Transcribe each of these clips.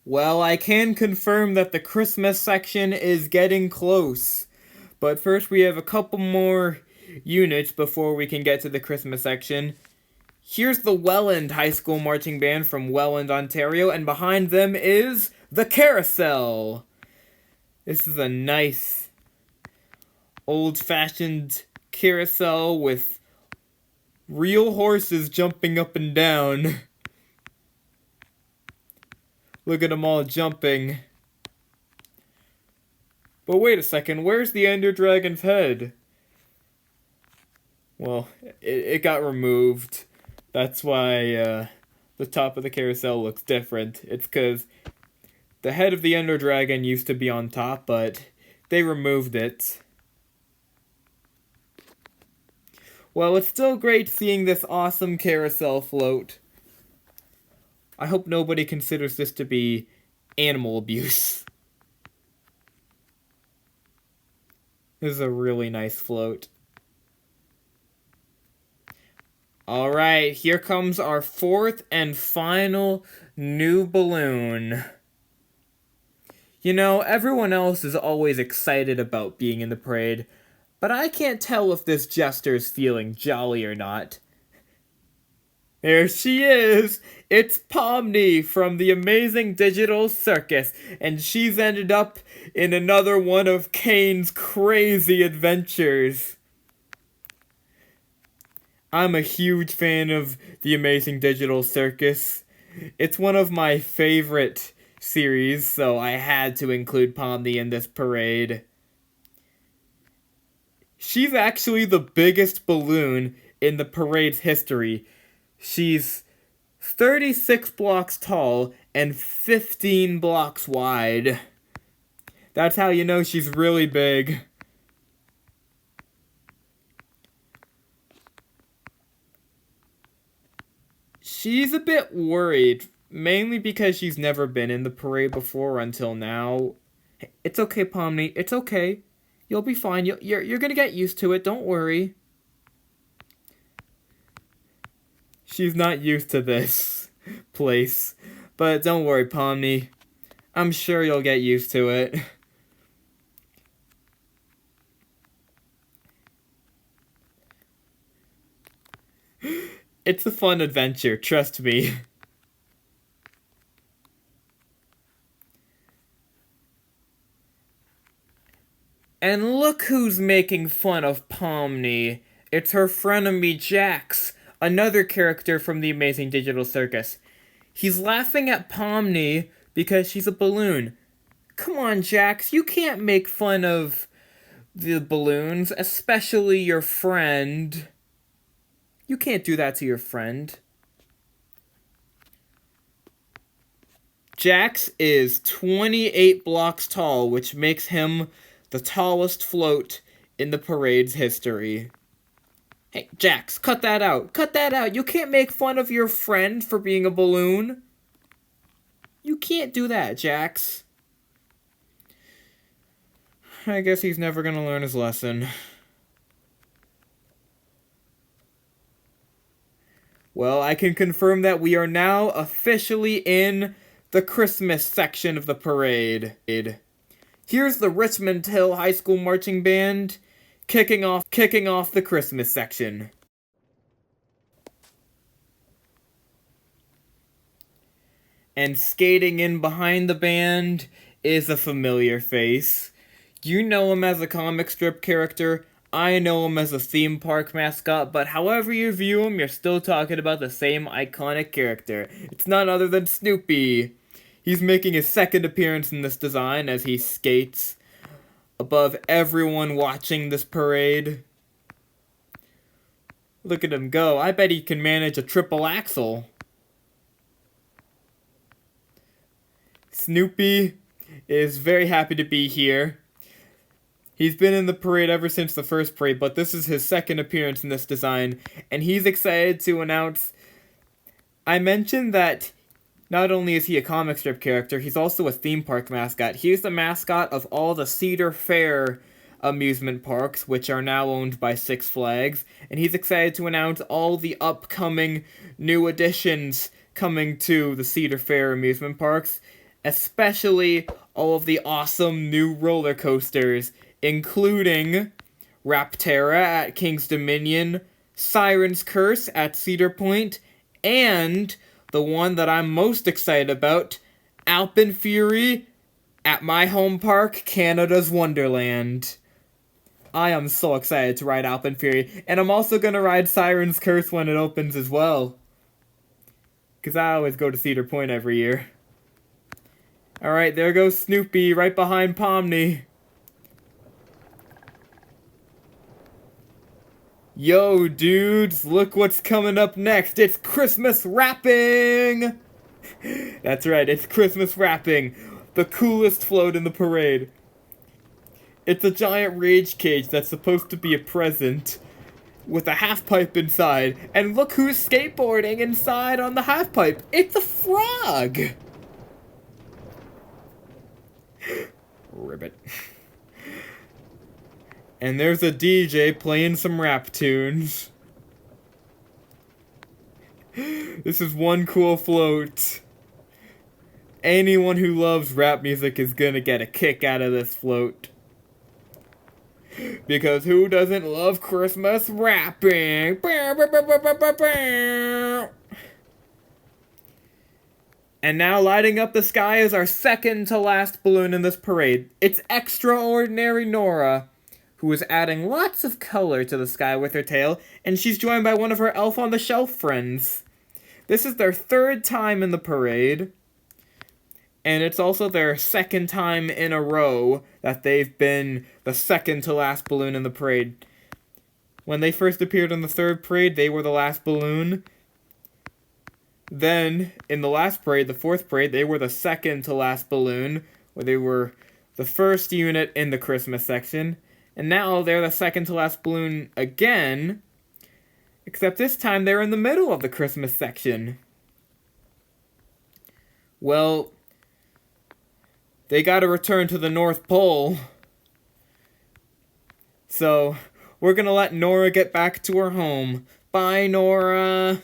Well, I can confirm that the Christmas section is getting close. But first, we have a couple more units before we can get to the Christmas section. Here's the Welland High School Marching Band from Welland, Ontario, and behind them is the Carousel. This is a nice, old-fashioned carousel with real horses jumping up and down. Look at them all jumping. But wait a second, where's the Ender Dragon's head? Well, it got removed. That's why the top of the carousel looks different. It's because the head of the Ender Dragon used to be on top, but they removed it. Well, it's still great seeing this awesome carousel float. I hope nobody considers this to be animal abuse. This is a really nice float. Alright, here comes our fourth and final new balloon. You know, everyone else is always excited about being in the parade, but I can't tell if this jester's feeling jolly or not. There she is! It's Pomni from the Amazing Digital Circus, and she's ended up in another one of Kane's crazy adventures. I'm a huge fan of the Amazing Digital Circus. It's one of my favorite series, so I had to include Pomni in this parade. She's actually the biggest balloon in the parade's history. She's 36 blocks tall and 15 blocks wide. That's how you know she's really big. She's a bit worried, mainly because she's never been in the parade before until now. It's okay, Pomni. It's okay. You'll be fine. You're gonna get used to it. Don't worry. She's not used to this place. But don't worry, Pomni. I'm sure you'll get used to it. It's a fun adventure, trust me. And look who's making fun of Pomni. It's her frenemy Jax, another character from the Amazing Digital Circus. He's laughing at Pomni because she's a balloon. Come on, Jax, you can't make fun of the balloons, especially your friend. You can't do that to your friend. Jax is 28 blocks tall, which makes him the tallest float in the parade's history. Hey, Jax, cut that out. Cut that out. You can't make fun of your friend for being a balloon. You can't do that, Jax. I guess he's never gonna learn his lesson. Well, I can confirm that we are now officially in the Christmas section of the parade. Here's the Richmond Hill High School Marching Band kicking off the Christmas section. And skating in behind the band is a familiar face. You know him as a comic strip character. I know him as a theme park mascot, but however you view him, you're still talking about the same iconic character. It's none other than Snoopy. He's making his second appearance in this design as he skates above everyone watching this parade. Look at him go. I bet he can manage a triple axel. Snoopy is very happy to be here. He's been in the parade ever since the first parade, but this is his second appearance in this design, and he's excited to announce... I mentioned that not only is he a comic strip character, he's also a theme park mascot. He's the mascot of all the Cedar Fair amusement parks, which are now owned by Six Flags, and he's excited to announce all the upcoming new additions coming to the Cedar Fair amusement parks. especially all of the awesome new roller coasters, including Rapterra at King's Dominion, Siren's Curse at Cedar Point, and the one that I'm most excited about, Alpine Fury at my home park, Canada's Wonderland. I am so excited to ride Alpine Fury, and I'm also going to ride Siren's Curse when it opens as well. Because I always go to Cedar Point every year. Alright, there goes Snoopy right behind Pomni. Yo, dudes, look what's coming up next. It's Christmas wrapping! That's right, it's Christmas wrapping. The coolest float in the parade. It's a giant rage cage that's supposed to be a present, with a half pipe inside. And look who's skateboarding inside on the half pipe. It's a frog! Ribbit. And there's a DJ playing some rap tunes. This is one cool float. Anyone who loves rap music is gonna get a kick out of this float. Because who doesn't love Christmas rapping? And now lighting up the sky is our second to last balloon in this parade. It's Extraordinary Noorah, who is adding lots of color to the sky with her tail, and she's joined by one of her Elf on the Shelf friends. This is their third time in the parade, and it's also their second time in a row that they've been the second to last balloon in the parade. When they first appeared in the third parade, they were the last balloon. Then, in the last parade, the fourth parade, they were the second to last balloon, where they were the first unit in the Christmas section. And now they're the second to last balloon again, except this time they're in the middle of the Christmas section. Well, they gotta return to the North Pole. So, we're gonna let Noorah get back to her home. Bye, Noorah.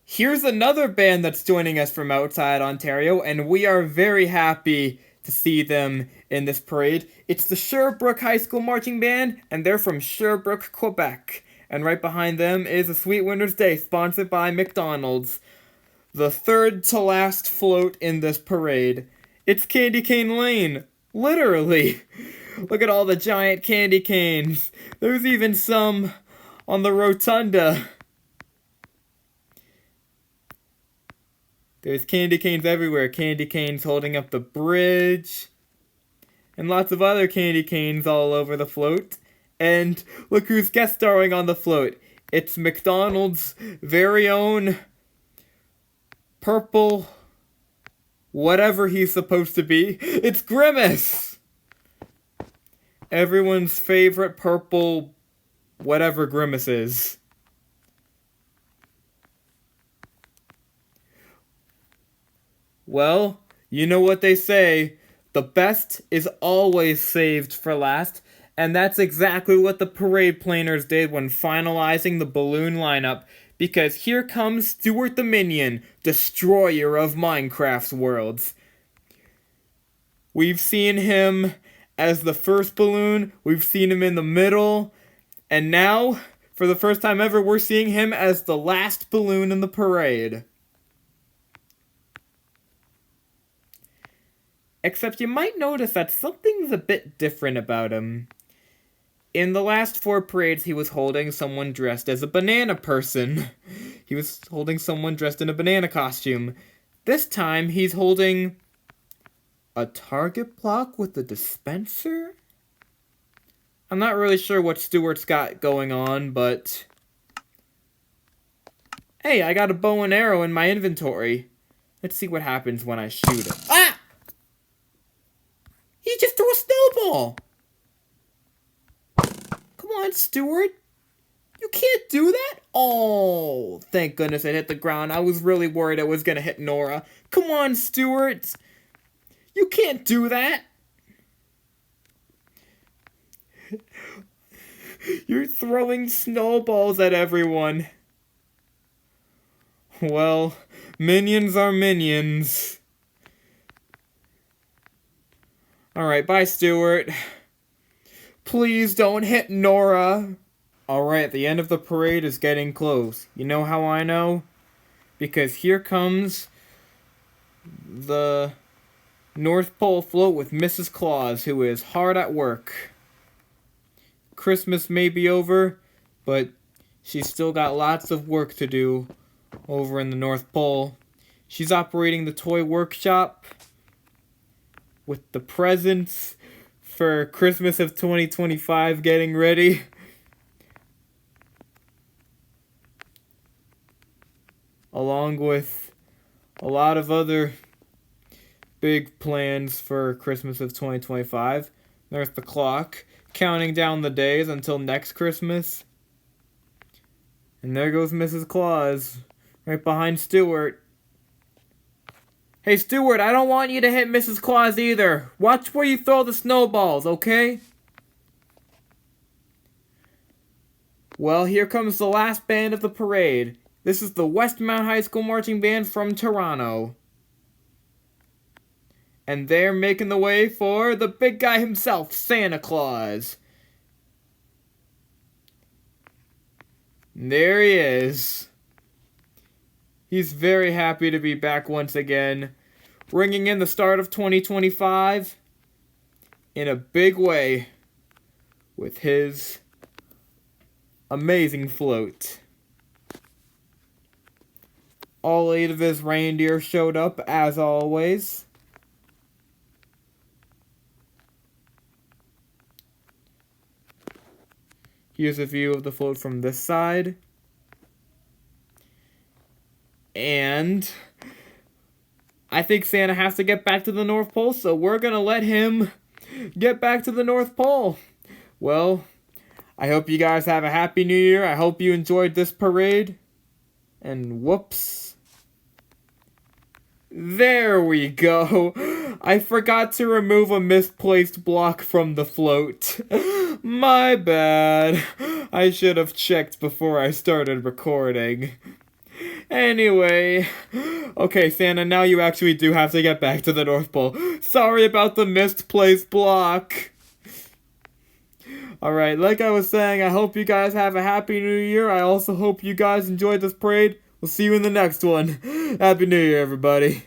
Here's another band that's joining us from outside Ontario, and we are very happy to see them in this parade. It's the Sherbrooke High School Marching Band, and they're from Sherbrooke, Quebec. And right behind them is a Sweet Winter's Day, sponsored by McDonald's. The third to last float in this parade. It's Candy Cane Lane. Literally. Look at all the giant candy canes. There's even some on the rotunda. There's candy canes everywhere. Candy canes holding up the bridge. And lots of other candy canes all over the float. And look who's guest starring on the float. It's McDonald's very own purple whatever he's supposed to be. It's Grimace! Everyone's favorite purple whatever Grimace is. Well, you know what they say, the best is always saved for last, and that's exactly what the parade planners did when finalizing the balloon lineup, because here comes Stuart the Minion, destroyer of Minecraft's worlds. We've seen him as the first balloon, we've seen him in the middle, and now, for the first time ever, we're seeing him as the last balloon in the parade. Except you might notice that something's a bit different about him. In the last 4 parades, he was holding someone dressed as a banana person. He was holding someone dressed in a banana costume. This time, he's holding a Target block with a dispenser? I'm not really sure what Stuart's got going on, but hey, I got a bow and arrow in my inventory. Let's see what happens when I shoot it. Ah! He just threw a snowball! Come on, Stuart. You can't do that? Oh, thank goodness it hit the ground. I was really worried it was gonna hit Noorah. Come on, Stuart. You can't do that. You're throwing snowballs at everyone. Well, minions are minions. Alright, bye, Stuart. Please don't hit Noorah. Alright, the end of the parade is getting close. You know how I know? Because here comes the North Pole float with Mrs. Claus, who is hard at work. Christmas may be over, but she's still got lots of work to do over in the North Pole. She's operating the toy workshop with the presents for Christmas of 2025 getting ready. Along with a lot of other big plans for Christmas of 2025. There's the clock, counting down the days until next Christmas. And there goes Mrs. Claus, right behind Stuart. Hey, Stuart, I don't want you to hit Mrs. Claus either. Watch where you throw the snowballs, okay? Well, here comes the last band of the parade. This is the Westmount High School Marching Band from Toronto. And they're making the way for the big guy himself, Santa Claus. And there he is. He's very happy to be back once again, ringing in the start of 2025 in a big way with his amazing float. All 8 of his reindeer showed up, as always. Here's a view of the float from this side. And I think Santa has to get back to the North Pole, so we're gonna let him get back to the North Pole. Well, I hope you guys have a happy new year. I hope you enjoyed this parade. And whoops. There we go. I forgot to remove a misplaced block from the float. My bad. I should have checked before I started recording. Anyway. Okay, Santa, now you actually do have to get back to the North Pole. Sorry about the misplaced block. Alright, like I was saying, I hope you guys have a happy new year. I also hope you guys enjoyed this parade. We'll see you in the next one. Happy New Year, everybody.